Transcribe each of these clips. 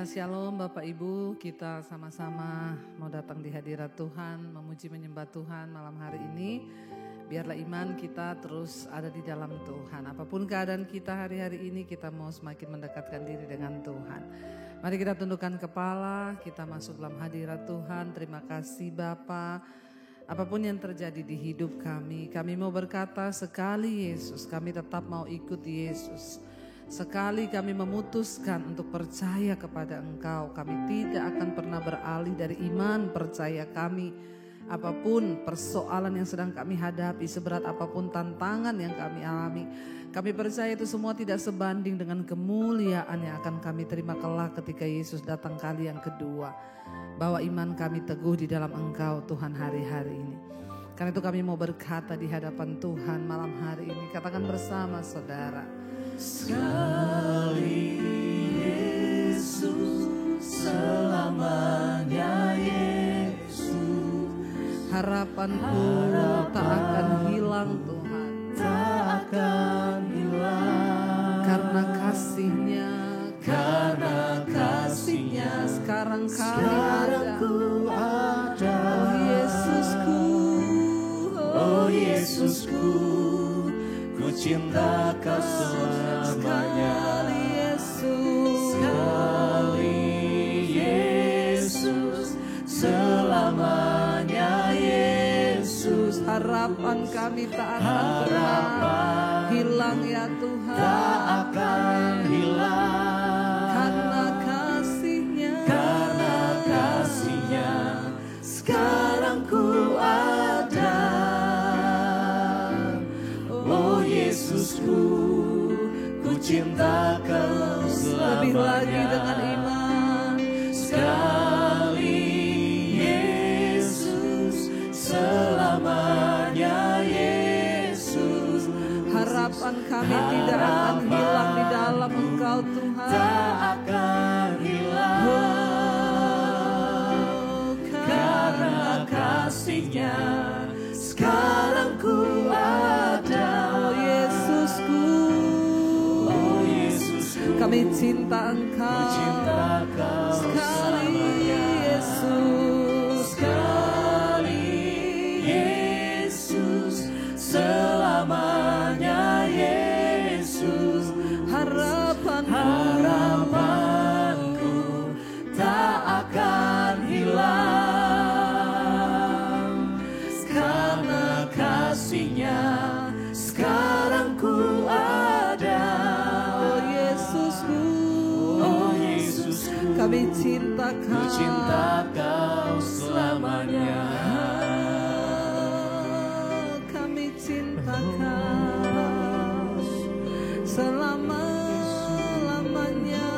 Shalom Bapak Ibu, kita sama-sama mau datang di hadirat Tuhan, memuji menyembah Tuhan malam hari ini. Biarlah iman kita terus ada di dalam Tuhan. Apapun keadaan kita hari-hari ini, kita mau semakin mendekatkan diri dengan Tuhan. Mari kita tundukkan kepala, kita masuk dalam hadirat Tuhan. Terima kasih Bapa. Apapun yang terjadi di hidup kami mau berkata sekali Yesus, kami tetap mau ikut Yesus. Sekali kami memutuskan untuk percaya kepada Engkau, kami tidak akan pernah beralih dari iman percaya kami. Apapun persoalan yang sedang kami hadapi, seberat apapun tantangan yang kami alami, kami percaya itu semua tidak sebanding dengan kemuliaan yang akan kami terima kelak ketika Yesus datang kali yang kedua. Bahwa iman kami teguh di dalam Engkau Tuhan hari-hari ini. Karena itu kami mau berkata di hadapan Tuhan malam hari ini. Katakan bersama saudara. Sekali Yesus, selamanya Yesus. Harapanku tak akan hilang Tuhan, tak akan hilang. Karena kasih-Nya, sekarang ku ada. Oh Yesusku, oh Yesusku, ku cinta Kau selamanya. Sekali Yesus, selamanya Yesus. Harapan kami tak akan pernah hilang ya Tuhan, tak akan hilang. Karena kasih-Nya, sekarang ku ada. Oh Yesusku, ku cinta Kau selamanya. Lebih lagi dengan iman. Sekali Yesus, selamanya Yesus. Harapan kami tidak akan hilang di dalam Engkau Tuhan. Tak akan hilang. Karena kasih-Nya, sekarang ku ada. Oh Yesusku, oh Yesusku, kami cinta Engkau. ku cinta Kau Sekali selamanya. Yesus, Sekali Yesus, selamanya Yesus. Harapanku tak akan hilang. Karena kasih-Nya, sekarang ku ada. oh Yesusku, oh Yesusku, kami cinta ku Kau. cinta Kau selamanya. Kami cinta Kau selama-lamanya.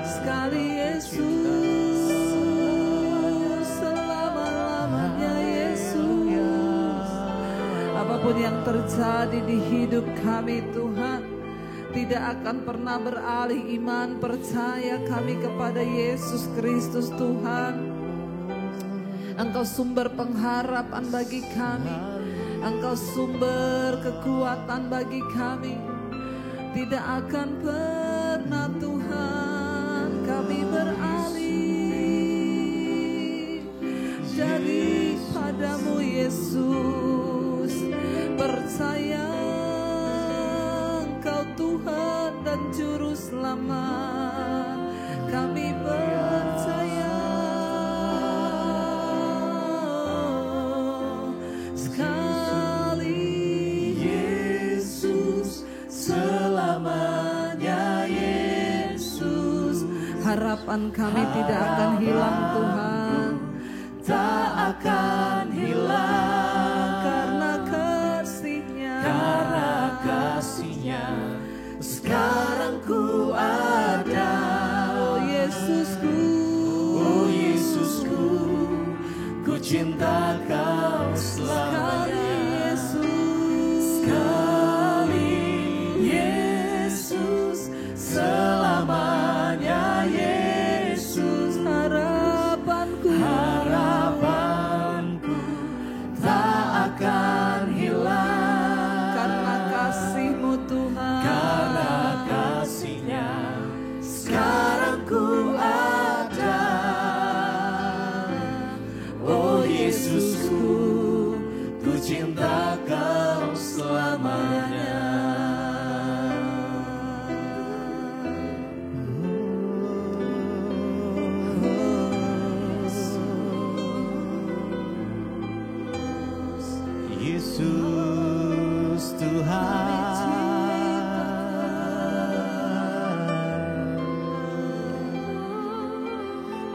Sekali Yesus, selama-lamanya Yesus. Apapun yang terjadi di hidup kami Tuhan, tidak akan pernah beralih iman percaya kami kepada Yesus Kristus Tuhan. Engkau sumber pengharapan bagi kami, Engkau sumber kekuatan bagi kami. Tidak akan pernah Tuhan kami beralih dari padamu Yesus. Percaya Engkau Tuhan dan Juru Selamat. Kami percaya. Sekali Yesus, selamanya Yesus. harapan kami tidak akan hilang Tuhan, tak akan hilang. karena kasih-Nya, sekarang ku ada. oh Yesusku, oh Yesusku, ku cinta Kau selamanya. Sekali Yesus, selamanya Yesus. harapanku tak akan hilang, karena kasih-Mu Tuhan. Karena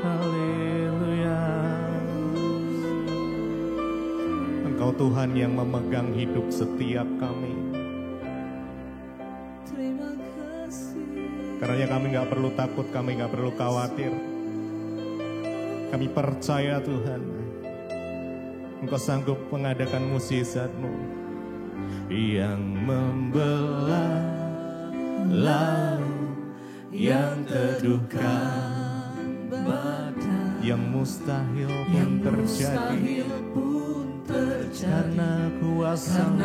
Haleluya. Engkau Tuhan yang memegang hidup setiap kami. Terima kasih. Karena kami gak perlu takut, kami gak perlu khawatir. Kami percaya Tuhan, Engkau sanggup mengadakan mukjizat-Mu yang membelah laut, yang teduhkan badai, yang mustahil pun terjadi. Karena kuasa-Mu,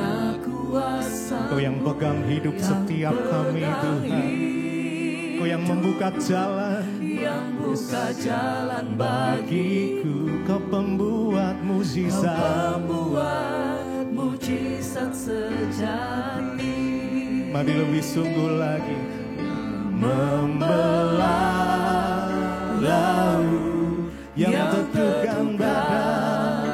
Engkau yang pegang hidup setiap kami Tuhan. Engkau yang membuka jalan, bagiku. Kau pembuat mukjizat, sejati. Mari lebih sungguh lagi. Membelah laut, yang teduhkan badai,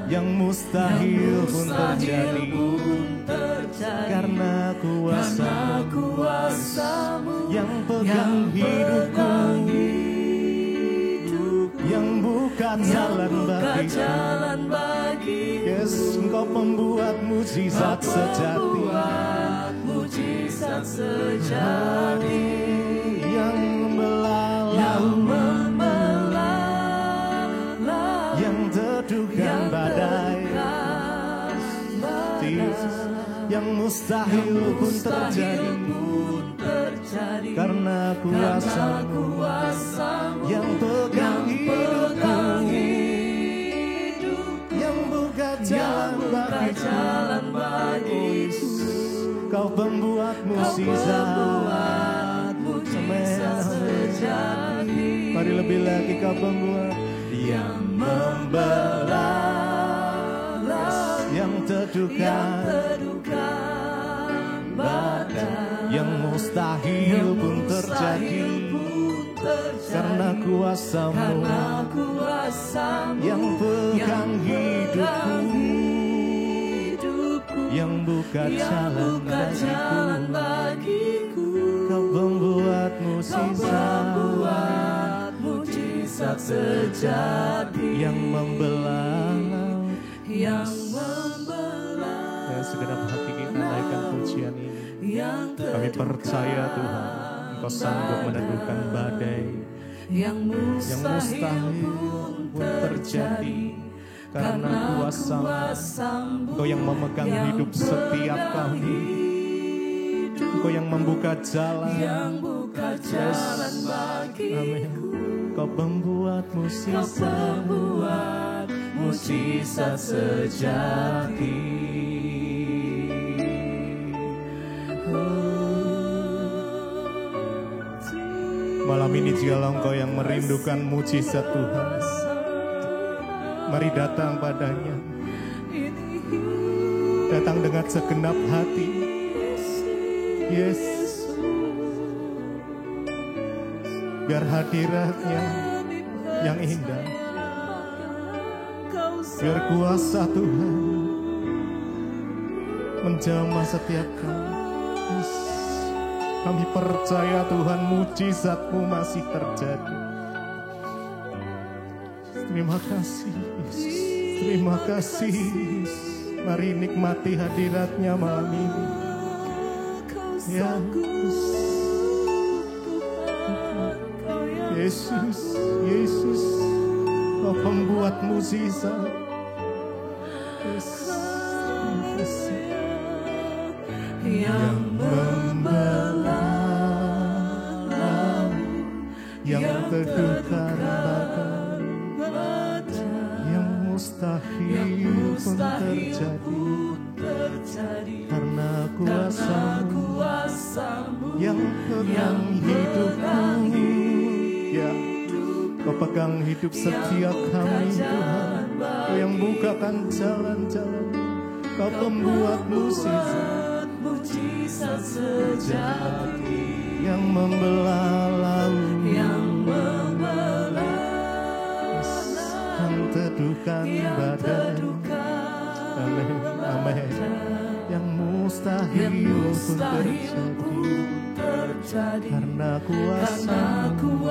yang mustahil pun terjadi. Karena kuasa-Mu yang pegang hidupku, yang buka jalan bagiku. Yes, Engkau pembuat mukjizat sejati. Yang membelah laut, yang teduhkan badai, yang mustahil pun terjadi. Karena kuasa-Mu yang pegang hidupku, yang buka jalan bagiku. Kau pembuat mukjizat sejati. Mari lebih lagi. Kau pembuat yang membelah, yang teduhkan badai, yang mustahil pun terjadi. Karena kuasa-Mu yang pegang hidupku, yang buka jalan bagiku. Kau pembuat mukjizat sejati, yang membelah laut, dan segenap hati kita naikkan pujian ini. Kami percaya Tuhan, Engkau sanggup meneduhkan badai, yang mustahil pun terjadi. Karena kuasa-Mu, Engkau yang memegang hidup setiap kami. Engkau yang membuka jalan, amin. Kau pembuat mukjizat sejati. Malam ini jikalau Engkau yang merindukan mukjizat Tuhan, mari datang padanya. Datang dengan segenap hati. Yes. Biar hadiratnya yang indah, biar kuasa Tuhan menjamah setiap kami. Yes. Kami percaya Tuhan, mukjizat-Mu masih terjadi. Terima kasih Yesus. Terima kasih Yesus. Mari nikmati hadirat-Nya malam ini. Ya Yesus, Yesus, Kau pembuat mukjizat. Yang membelah laut, yang teduhkan badai, yang mustahil pun terjadi. Karena kuasa-Mu yang pegang hidupku, ya, Kau pegang hidup setiap kami Tuhan. Kau yang bukakan jalan-jalan, Kau pembuat mukjizat sejati, yang membelah laut, yang teduhkan badai. Amin, amin. Yang mustahil pun terjadi. Karena kuasa-Mu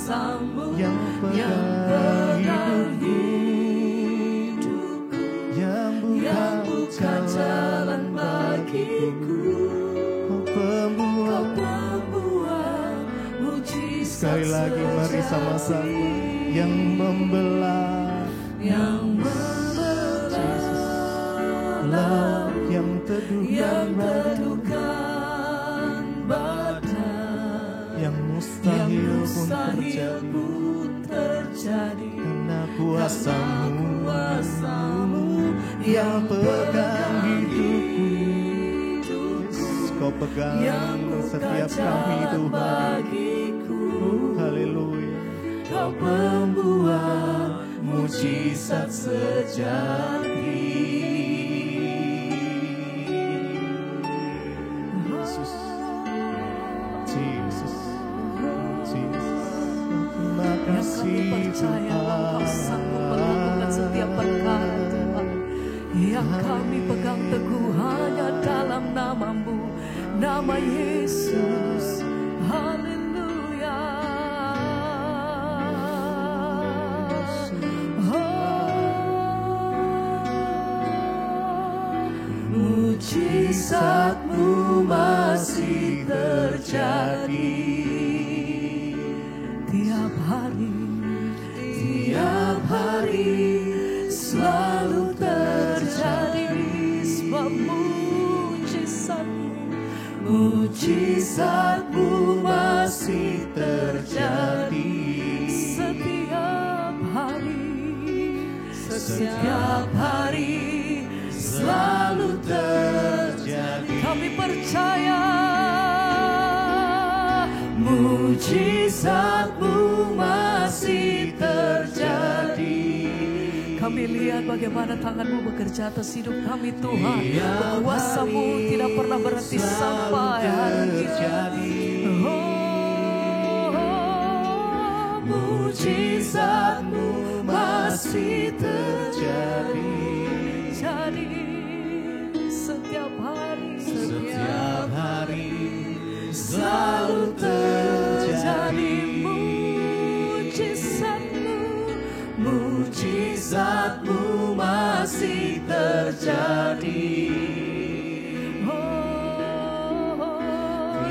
kuasamu yang pegang hidupku, yang buka jalan bagiku. Kau pembuat mujizat. Sekali lagi mari sama-sama. Yang membelah, yang teduhkan badan, yang mustahil pun terjadi. Karena kuasamu yang pegang hidupku. Yes, kau pegang setiap kami Tuhan. Haleluya. Kau pembuat mujizat sejati. Yang kami percaya Engkau sanggup melakukan setiap perkara Tuhan. Yang kami pegang teguh hanya dalam nama-Mu, nama Yesus. Haleluya. Mujizat-Mu masih terjadi. Tiap hari selalu terjadi. Sebab mujizat-Mu masih terjadi. Setiap hari selalu terjadi. Kami percaya mujizat-Mu masih terjadi. Kami lihat bagaimana tangan-Mu bekerja atas hidup kami Tuhan. Kuasa-Mu tidak pernah berhenti sampai hari ini. Mujizat-Mu masih terjadi. Jadi setiap hari selalu terjadi. Mujizat-Mu masih terjadi.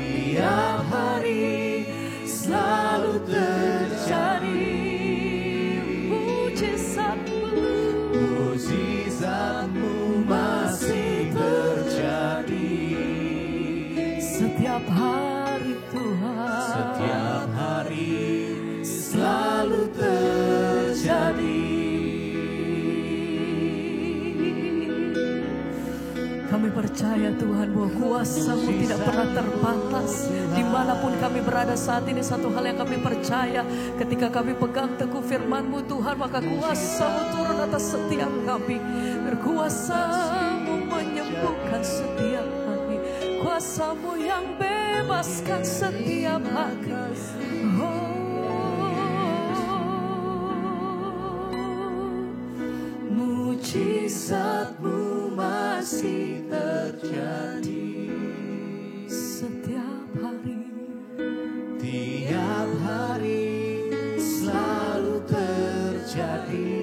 Tiap hari selalu terjadi. Mujizat-Mu masih terjadi. Setiap hari Tuhan, setiap hari selalu terjadi. Kami percaya Tuhan bahwa kuasa-Mu tidak pernah terbatas. Dimanapun kami berada saat ini, satu hal yang kami percaya, ketika kami pegang teguh firman-Mu Tuhan, maka kuasa-Mu turun atas setiap kami. Kuasa-Mu menyembuhkan setiap kami. Kuasa-Mu yang bebaskan setiap hati. Mujizat-Mu masih terjadi. Setiap hari, tiap hari selalu terjadi.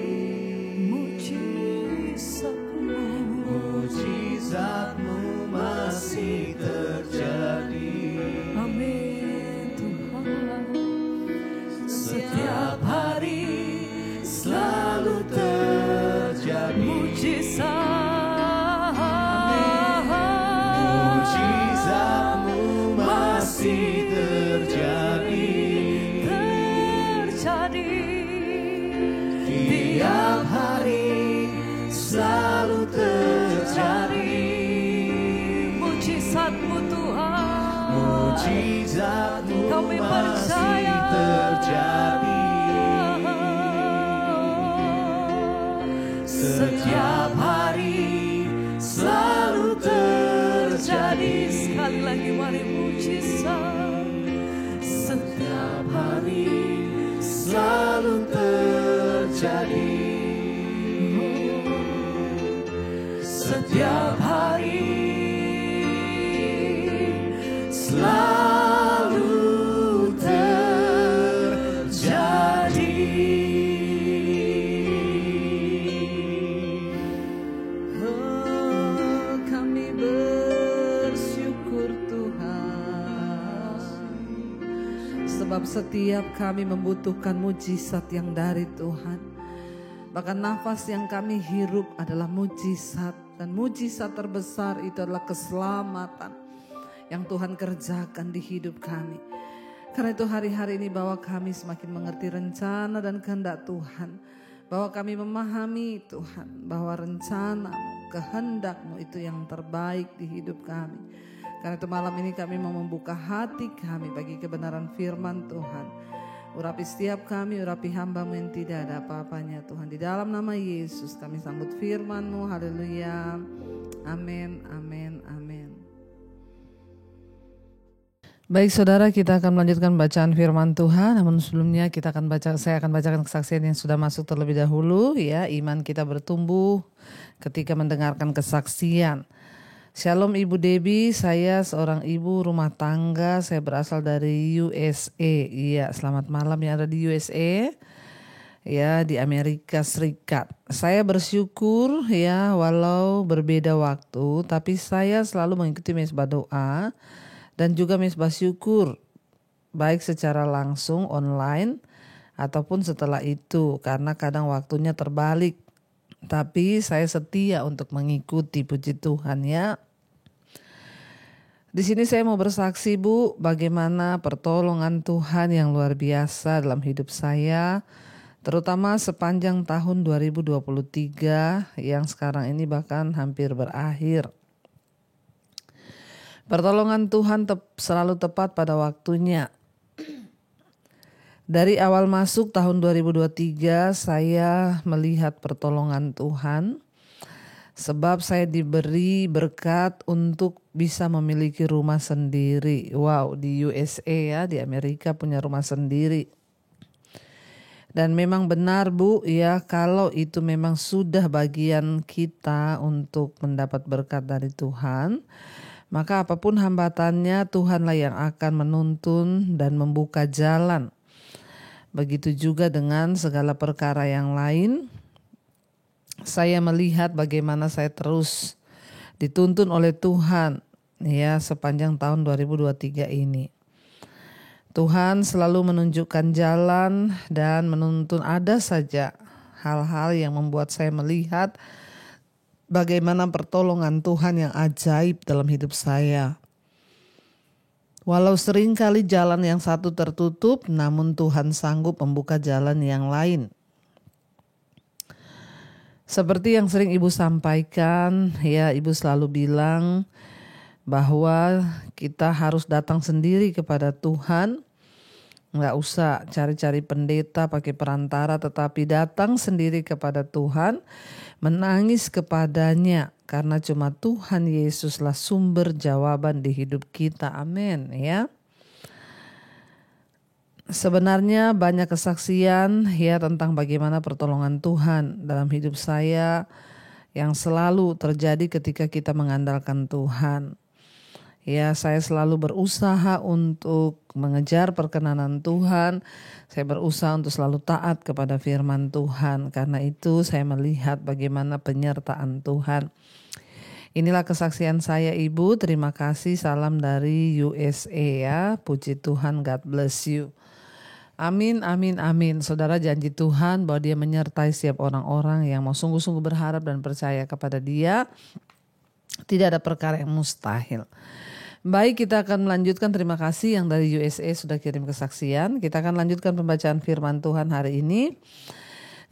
Mujizat-Mu masih terjadi. Amin Tuhan. Setiap hari selalu terjadi. Mujizat-Mu masih terjadi. Tiap hari selalu terjadi. Mujizat-Mu Tuhan, mujizat-Mu kami percaya terjadi. Setiap hari selalu terjadi. Sekali lagi mari mujizat. Setiap hari selalu terjadi. Setiap hari selalu terjadi. setiap kami membutuhkan mujizat yang dari Tuhan. Bahkan nafas yang kami hirup adalah mujizat. Dan mujizat terbesar itu adalah keselamatan yang Tuhan kerjakan di hidup kami. Karena itu hari-hari ini bahwa kami semakin mengerti rencana dan kehendak Tuhan. Bahwa kami memahami Tuhan bahwa rencana-Mu, kehendak-Mu itu yang terbaik di hidup kami. Karena itu malam ini kami mau membuka hati kami bagi kebenaran firman Tuhan. Urapi setiap kami, urapi hamba-Mu yang tidak ada apa-apanya Tuhan. Di dalam nama Yesus kami sambut firman-Mu. Haleluya. Amin, amin, amin. Baik saudara, kita akan melanjutkan bacaan firman Tuhan. Namun sebelumnya saya akan bacakan kesaksian yang sudah masuk terlebih dahulu. Ya, iman kita bertumbuh ketika mendengarkan kesaksian. Shalom Ibu Debbie, saya seorang ibu rumah tangga. Saya berasal dari USA. Iya, selamat malam yang ada di USA. Ya, di Amerika Serikat. Saya bersyukur ya, walau berbeda waktu, tapi saya selalu mengikuti mesbah doa dan juga mesbah syukur, baik secara langsung online ataupun setelah itu, karena kadang waktunya terbalik. Tapi saya setia untuk mengikuti, puji Tuhan ya. Di sini saya mau bersaksi Bu, bagaimana pertolongan Tuhan yang luar biasa dalam hidup saya, terutama sepanjang tahun 2023 yang sekarang ini bahkan hampir berakhir. Pertolongan Tuhan selalu tepat pada waktunya. Dari awal masuk tahun 2023 saya melihat pertolongan Tuhan. Sebab saya diberi berkat untuk bisa memiliki rumah sendiri. Wow, di USA ya, di Amerika punya rumah sendiri. Dan memang benar Bu ya, kalau itu memang sudah bagian kita untuk mendapat berkat dari Tuhan, maka apapun hambatannya Tuhanlah yang akan menuntun dan membuka jalan. Begitu juga dengan segala perkara yang lain. Saya melihat bagaimana saya terus dituntun oleh Tuhan ya sepanjang tahun 2023 ini. Tuhan selalu menunjukkan jalan dan menuntun, ada saja hal-hal yang membuat saya melihat bagaimana pertolongan Tuhan yang ajaib dalam hidup saya. Walau seringkali jalan yang satu tertutup, namun Tuhan sanggup membuka jalan yang lain. Seperti yang sering Ibu sampaikan, ya Ibu selalu bilang bahwa kita harus datang sendiri kepada Tuhan. Nggak usah cari-cari pendeta pakai perantara, tetapi datang sendiri kepada Tuhan, menangis kepadanya, karena cuma Tuhan Yesuslah sumber jawaban di hidup kita. Amin ya. Sebenarnya banyak kesaksian ya tentang bagaimana pertolongan Tuhan dalam hidup saya yang selalu terjadi ketika kita mengandalkan Tuhan. Ya, saya selalu berusaha untuk mengejar perkenanan Tuhan. Saya berusaha untuk selalu taat kepada firman Tuhan. Karena itu saya melihat bagaimana penyertaan Tuhan. Inilah kesaksian saya Ibu. Terima kasih. Salam dari USA ya. Puji Tuhan, God bless you. Amin, amin, amin. Saudara, janji Tuhan bahwa Dia menyertai setiap orang-orang yang mau sungguh-sungguh berharap dan percaya kepada Dia. Tidak ada perkara yang mustahil. Baik, kita akan melanjutkan. Terima kasih yang dari USA sudah kirim kesaksian. Kita akan lanjutkan pembacaan firman Tuhan hari ini.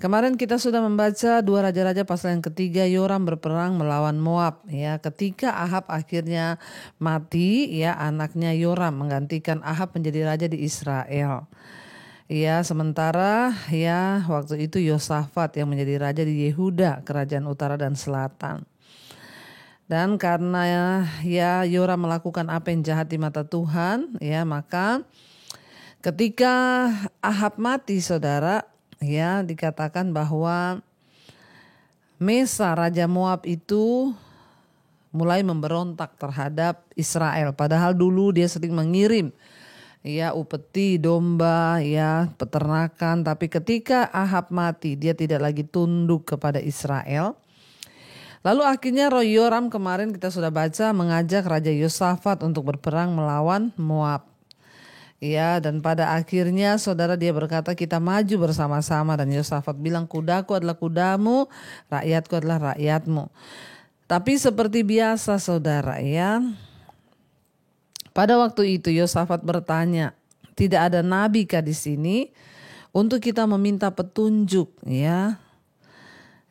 Kemarin kita sudah membaca 2 Raja-Raja pasal yang ketiga, Yoram berperang melawan Moab. Ya, ketika Ahab akhirnya mati, ya anaknya Yoram menggantikan Ahab menjadi raja di Israel. Ya, sementara ya waktu itu Yosafat yang menjadi raja di Yehuda, kerajaan utara dan selatan. Dan karena ya Yoram melakukan apa yang jahat di mata Tuhan, ya maka ketika Ahab mati saudara, ya dikatakan bahwa Mesa Raja Moab itu mulai memberontak terhadap Israel. Padahal dulu dia sering mengirim ya upeti, domba, ya peternakan. Tapi ketika Ahab mati dia tidak lagi tunduk kepada Israel. Lalu akhirnya Yoram kemarin kita sudah baca mengajak Raja Yosafat untuk berperang melawan Moab. Ya, dan pada akhirnya saudara dia berkata kita maju bersama-sama, dan Yosafat bilang kudaku adalah kudamu, rakyatku adalah rakyatmu. Tapi seperti biasa saudara ya, pada waktu itu Yosafat bertanya, tidak ada nabi kah di sini untuk kita meminta petunjuk ya,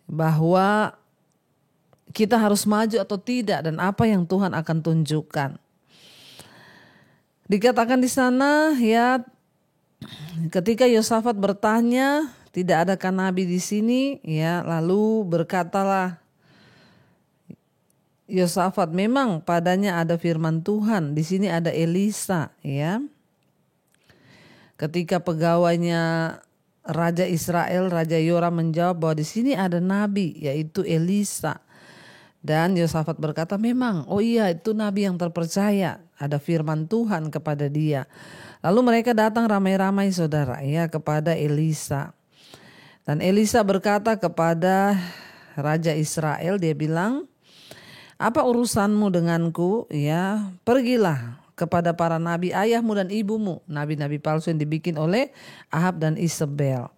bahwa kita harus maju atau tidak dan apa yang Tuhan akan tunjukkan. Dikatakan di sana ya, ketika Yosafat bertanya, tidak adakah nabi di sini? Ya, lalu berkatalah Yosafat, memang padanya ada firman Tuhan. Di sini ada Elisa, ya. Ketika pegawainya Raja Israel, Raja Yoram menjawab bahwa di sini ada nabi, yaitu Elisa. Dan Yosafat berkata, memang, oh iya itu nabi yang terpercaya. Ada firman Tuhan kepada dia. Lalu mereka datang ramai-ramai saudara ya kepada Elisa. Dan Elisa berkata kepada Raja Israel, dia bilang, apa urusanmu denganku? Ya, pergilah kepada para nabi ayahmu dan ibumu, nabi-nabi palsu yang dibikin oleh Ahab dan Isabel.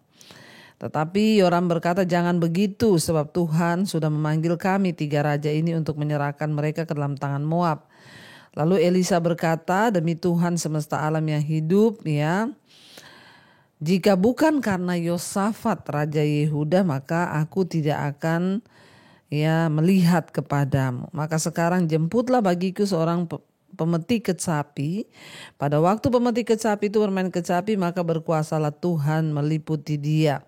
Tetapi Yoram berkata, jangan begitu, sebab Tuhan sudah memanggil kami 3 raja ini untuk menyerahkan mereka ke dalam tangan Moab. Lalu Elisa berkata, demi Tuhan semesta alam yang hidup ya, jika bukan karena Yosafat Raja Yehuda, maka aku tidak akan ya melihat kepadamu. Maka sekarang jemputlah bagiku seorang pemetik kecapi. Pada waktu pemetik kecapi itu bermain kecapi, maka berkuasalah Tuhan meliputi dia.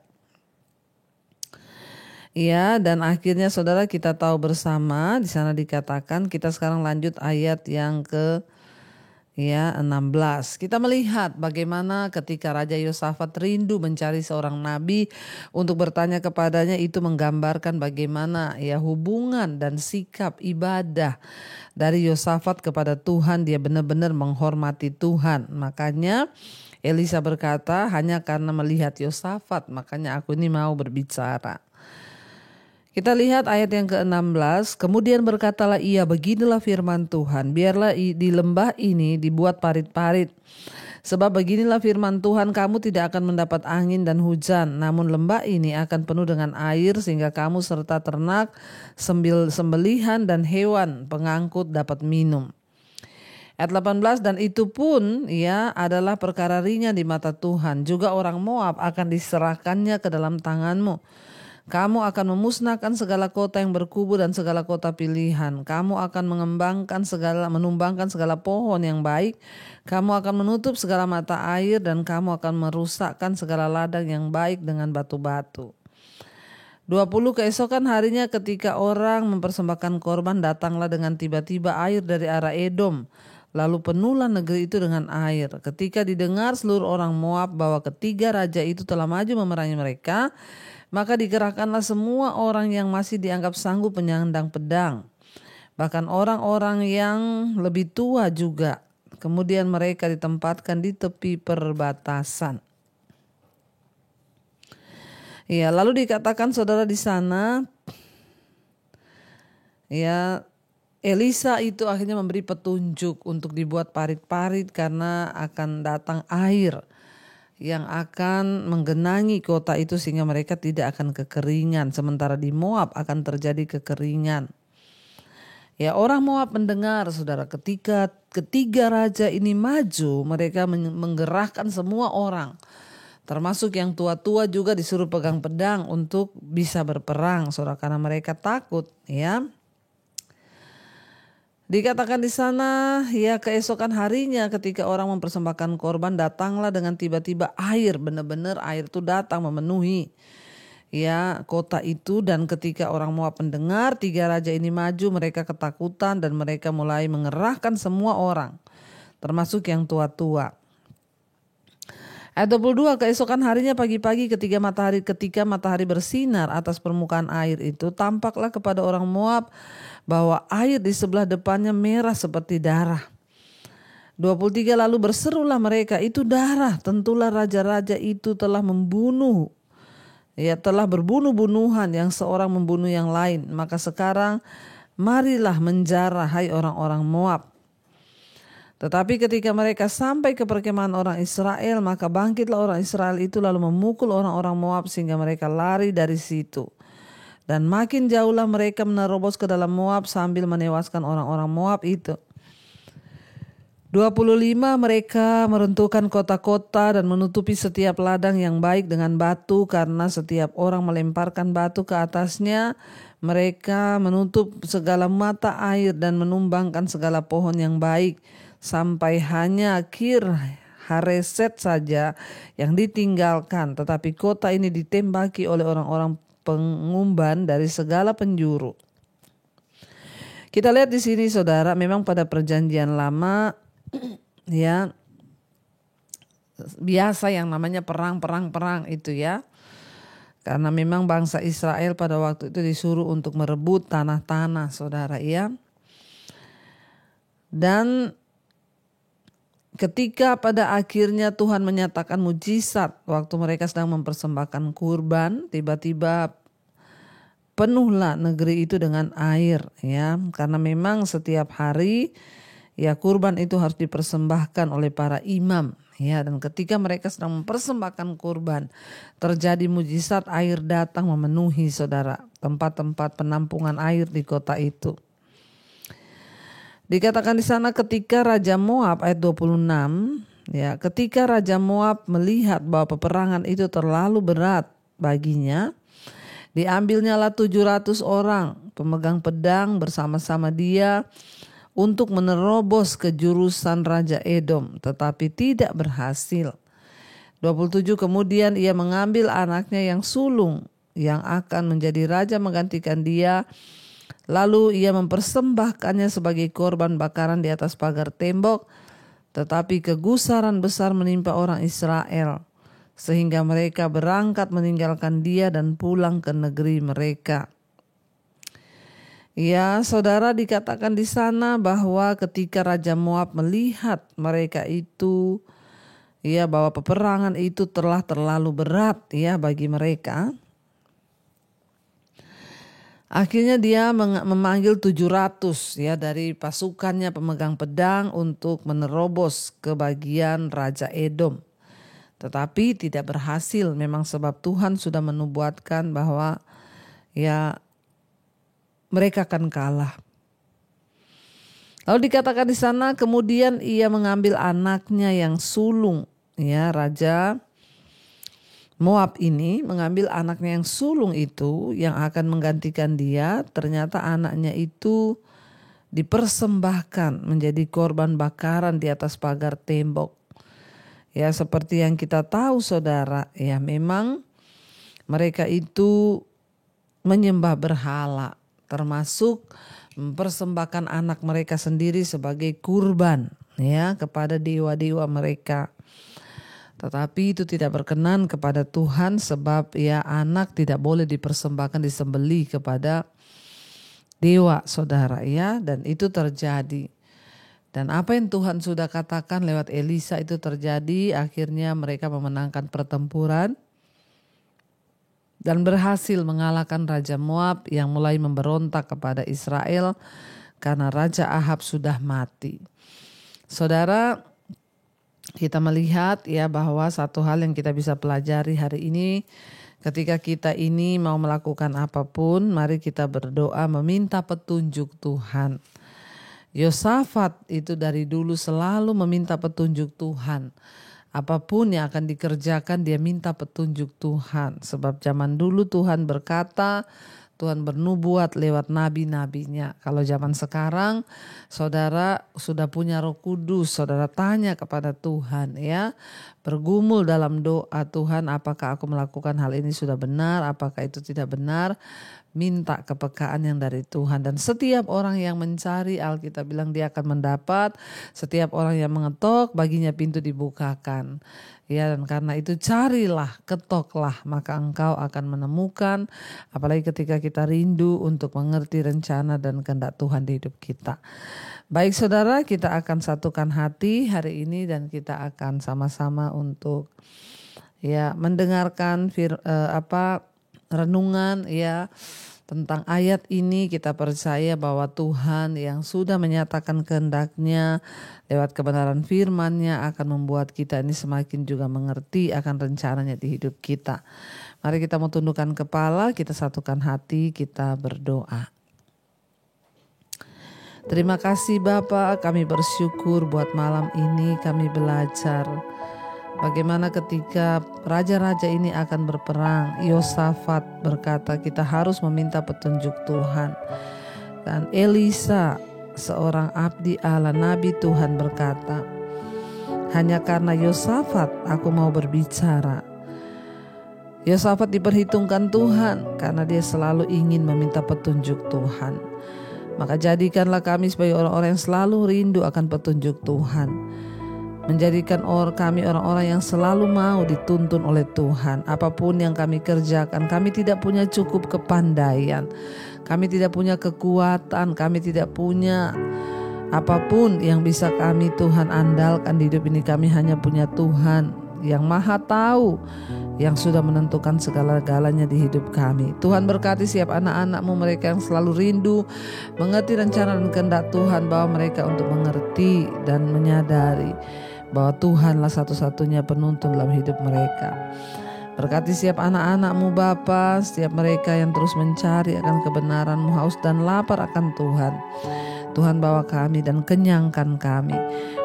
Ya, dan akhirnya saudara kita tahu bersama di sana dikatakan, kita sekarang lanjut ayat yang ke 16. Kita melihat bagaimana ketika Raja Yosafat rindu mencari seorang nabi untuk bertanya kepadanya, itu menggambarkan bagaimana ya hubungan dan sikap ibadah dari Yosafat kepada Tuhan. Dia benar-benar menghormati Tuhan. Makanya Elisa berkata, hanya karena melihat Yosafat makanya aku ini mau berbicara. Kita lihat ayat yang ke-16. Kemudian berkatalah ia, beginilah firman Tuhan, biarlah di lembah ini dibuat parit-parit. Sebab beginilah firman Tuhan, kamu tidak akan mendapat angin dan hujan, namun lembah ini akan penuh dengan air sehingga kamu serta ternak, sembelihan dan hewan pengangkut dapat minum. Ayat 18, dan itu pun ya adalah perkara ringan di mata Tuhan. Juga orang Moab akan diserahkannya ke dalam tanganmu. Kamu akan memusnahkan segala kota yang berkubu dan segala kota pilihan. Kamu akan menumbangkan segala pohon yang baik. Kamu akan menutup segala mata air dan kamu akan merusakkan segala ladang yang baik dengan batu-batu. 20 keesokan harinya ketika orang mempersembahkan korban, datanglah dengan tiba-tiba air dari arah Edom. Lalu penuhlah negeri itu dengan air. Ketika didengar seluruh orang Moab bahwa ketiga raja itu telah maju memerangi mereka, maka dikerahkanlah semua orang yang masih dianggap sanggup menyandang pedang. Bahkan orang-orang yang lebih tua juga. Kemudian mereka ditempatkan di tepi perbatasan. Ya, lalu dikatakan saudara di sana, ya Elisa itu akhirnya memberi petunjuk untuk dibuat parit-parit karena akan datang air yang akan menggenangi kota itu sehingga mereka tidak akan kekeringan. Sementara di Moab akan terjadi kekeringan. Ya, orang Moab mendengar saudara, ketika ketiga raja ini maju, mereka menggerakkan semua orang. Termasuk yang tua-tua juga disuruh pegang pedang untuk bisa berperang saudara, karena mereka takut ya. Dikatakan di sana, ya keesokan harinya ketika orang mempersembahkan korban, datanglah dengan tiba-tiba air, benar-benar air itu datang memenuhi ya kota itu. Dan ketika orang Moab mendengar 3 raja ini maju, mereka ketakutan dan mereka mulai mengerahkan semua orang, termasuk yang tua-tua. Ayat 22, keesokan harinya pagi-pagi ketika matahari bersinar atas permukaan air itu, tampaklah kepada orang Moab bahwa air di sebelah depannya merah seperti darah. 23, lalu berserulah mereka, itu darah, tentulah raja-raja itu telah membunuh. Ya, telah berbunuh-bunuhan, yang seorang membunuh yang lain. Maka sekarang marilah menjarah hai orang-orang Moab. Tetapi ketika mereka sampai ke perkemahan orang Israel, maka bangkitlah orang Israel itu lalu memukul orang-orang Moab sehingga mereka lari dari situ. Dan makin jauhlah mereka menerobos ke dalam Moab sambil menewaskan orang-orang Moab itu. 25 mereka meruntuhkan kota-kota dan menutupi setiap ladang yang baik dengan batu, karena setiap orang melemparkan batu ke atasnya. Mereka menutup segala mata air dan menumbangkan segala pohon yang baik, sampai hanya Kir Hareset saja yang ditinggalkan. Tetapi kota ini ditembaki oleh orang-orang pengumban dari segala penjuru. Kita lihat di sini saudara, memang pada perjanjian lama ya biasa yang namanya perang itu ya. Karena memang bangsa Israel pada waktu itu disuruh untuk merebut tanah-tanah saudara ya. Dan ketika pada akhirnya Tuhan menyatakan mujizat waktu mereka sedang mempersembahkan kurban, tiba-tiba penuhlah negeri itu dengan air ya. Karena memang setiap hari ya kurban itu harus dipersembahkan oleh para imam ya, dan ketika mereka sedang mempersembahkan kurban terjadi mujizat, air datang memenuhi saudara tempat-tempat penampungan air di kota itu. Dikatakan di sana ketika Raja Moab ayat 26 ya, ketika Raja Moab melihat bahwa peperangan itu terlalu berat baginya, diambilnyalah 700 orang pemegang pedang bersama-sama dia untuk menerobos ke jurusan Raja Edom, tetapi tidak berhasil. 27 kemudian ia mengambil anaknya yang sulung yang akan menjadi raja menggantikan dia. Lalu ia mempersembahkannya sebagai korban bakaran di atas pagar tembok. Tetapi kegusaran besar menimpa orang Israel, sehingga mereka berangkat meninggalkan dia dan pulang ke negeri mereka. Ya, saudara, dikatakan di sana bahwa ketika Raja Moab melihat mereka itu, ya, bahwa peperangan itu telah terlalu berat ya bagi mereka. Akhirnya dia memanggil 700 ya dari pasukannya pemegang pedang untuk menerobos ke bagian Raja Edom. Tetapi tidak berhasil, memang sebab Tuhan sudah menubuatkan bahwa ya mereka akan kalah. Lalu dikatakan di sana kemudian ia mengambil anaknya yang sulung, ya, Raja Moab ini mengambil anaknya yang sulung itu yang akan menggantikan dia. Ternyata anaknya itu dipersembahkan menjadi korban bakaran di atas pagar tembok. Ya, seperti yang kita tahu saudara, ya memang mereka itu menyembah berhala, termasuk mempersembahkan anak mereka sendiri sebagai kurban ya kepada dewa-dewa mereka. Tetapi itu tidak berkenan kepada Tuhan, sebab ya anak tidak boleh dipersembahkan, disembelih kepada dewa saudara ya, dan itu terjadi. Dan apa yang Tuhan sudah katakan lewat Elisa itu terjadi. Akhirnya mereka memenangkan pertempuran dan berhasil mengalahkan Raja Moab yang mulai memberontak kepada Israel karena Raja Ahab sudah mati. Saudara, kita melihat ya bahwa satu hal yang kita bisa pelajari hari ini, ketika kita ini mau melakukan apapun, mari kita berdoa meminta petunjuk Tuhan. Yosafat itu dari dulu selalu meminta petunjuk Tuhan. Apapun yang akan dikerjakan dia minta petunjuk Tuhan. Sebab zaman dulu Tuhan berkata, Tuhan bernubuat lewat nabi-nabinya. Kalau zaman sekarang saudara sudah punya Roh Kudus, saudara tanya kepada Tuhan ya. Bergumul dalam doa, Tuhan apakah aku melakukan hal ini sudah benar, apakah itu tidak benar. Minta kepekaan yang dari Tuhan. Dan setiap orang yang mencari, Alkitab bilang dia akan mendapat. Setiap orang yang mengetok baginya pintu dibukakan. Ya, dan karena itu carilah, ketoklah, maka engkau akan menemukan. Apalagi ketika kita rindu untuk mengerti rencana dan kehendak Tuhan di hidup kita. Baik saudara, kita akan satukan hati hari ini dan kita akan sama-sama untuk ya mendengarkan renungan ya Tentang ayat ini kita percaya bahwa Tuhan yang sudah menyatakan kehendak-Nya lewat kebenaran firman-Nya akan membuat kita ini semakin juga mengerti akan rencana-Nya di hidup kita. Mari kita mau tundukkan kepala, kita satukan hati, kita berdoa. Terima kasih Bapa, kami bersyukur buat malam ini kami belajar bagaimana ketika raja-raja ini akan berperang. Yosafat berkata kita harus meminta petunjuk Tuhan. Dan Elisa, seorang abdi Allah, nabi Tuhan berkata, hanya karena Yosafat aku mau berbicara. Yosafat diperhitungkan Tuhan karena dia selalu ingin meminta petunjuk Tuhan. Maka jadikanlah kami sebagai orang-orang yang selalu rindu akan petunjuk Tuhan. Menjadikan kami orang-orang yang selalu mau dituntun oleh Tuhan. Apapun yang kami kerjakan, kami tidak punya cukup kepandaian. Kami tidak punya kekuatan, kami tidak punya apapun yang bisa kami Tuhan andalkan di hidup ini. Kami hanya punya Tuhan yang Maha Tahu, yang sudah menentukan segala-galanya di hidup kami. Tuhan berkati setiap anak-anak-Mu, mereka yang selalu rindu mengerti rencana dan kehendak Tuhan, bahwa mereka untuk mengerti dan menyadari bahwa Tuhanlah satu-satunya penuntun dalam hidup mereka. Berkati setiap anak-anak-Mu Bapa, setiap mereka yang terus mencari akan kebenaran-Mu, haus dan lapar akan Tuhan. Tuhan bawa kami dan kenyangkan kami.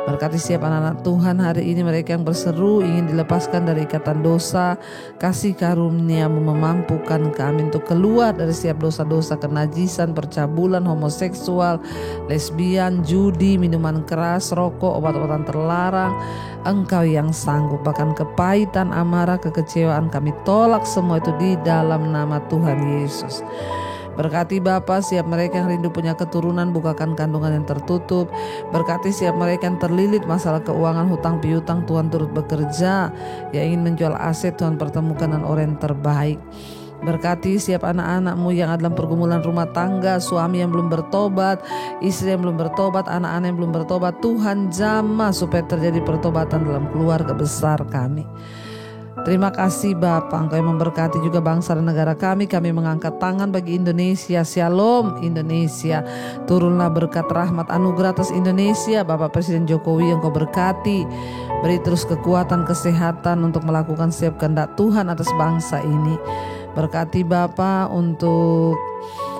Berkati setiap anak-anak Tuhan hari ini, mereka yang berseru ingin dilepaskan dari ikatan dosa. Kasih karunia-Mu memampukan kami untuk keluar dari setiap dosa-dosa kenajisan, percabulan, homoseksual, lesbian, judi, minuman keras, rokok, obat-obatan terlarang. Engkau yang sanggup, bahkan kepahitan, amarah, kekecewaan kami tolak semua itu di dalam nama Tuhan Yesus. Berkati Bapa setiap mereka yang rindu punya keturunan, bukakan kandungan yang tertutup. Berkati setiap mereka yang terlilit masalah keuangan, hutang piutang, Tuhan turut bekerja. Yang ingin menjual aset, Tuhan pertemukan dengan orang yang terbaik. Berkati setiap anak-anak-Mu yang ada dalam pergumulan rumah tangga, suami yang belum bertobat, istri yang belum bertobat, anak-anak yang belum bertobat. Tuhan jamah supaya terjadi pertobatan dalam keluarga besar kami. Terima kasih Bapa, Engkau yang memberkati juga bangsa dan negara kami. Kami mengangkat tangan bagi Indonesia. Shalom Indonesia. Turunlah berkat rahmat anugerah atas Indonesia. Bapak Presiden Jokowi Engkau berkati. Beri terus kekuatan, kesehatan untuk melakukan setiap kehendak Tuhan atas bangsa ini. Berkati Bapa untuk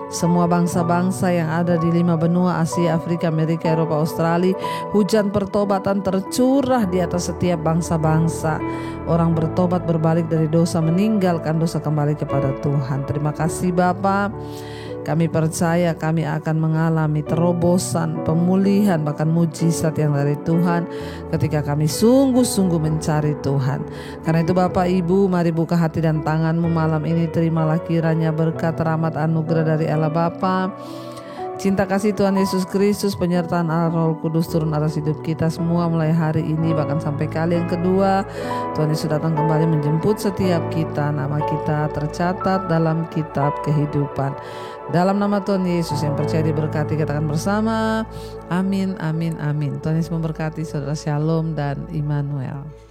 semua bangsa-bangsa yang ada di 5 benua, Asia, Afrika, Amerika, Eropa, Australia. Hujan pertobatan tercurah di atas setiap bangsa-bangsa. Orang bertobat, berbalik dari dosa, meninggalkan dosa, kembali kepada Tuhan. Terima kasih Bapa. Kami percaya kami akan mengalami terobosan, pemulihan, bahkan mujizat yang dari Tuhan ketika kami sungguh-sungguh mencari Tuhan. Karena itu Bapak Ibu, mari buka hati dan tangan-Mu malam ini. Terimalah kiranya berkat, rahmat, anugerah dari Allah Bapa, cinta kasih Tuhan Yesus Kristus, penyertaan Allah Roh Kudus turun atas hidup kita semua mulai hari ini bahkan sampai kali yang kedua. Tuhan Yesus datang kembali menjemput setiap kita. Nama kita tercatat dalam kitab kehidupan. Dalam nama Tuhan Yesus yang percaya diberkati, katakan bersama, amin, amin, amin. Tuhan Yesus memberkati saudara. Shalom dan Immanuel.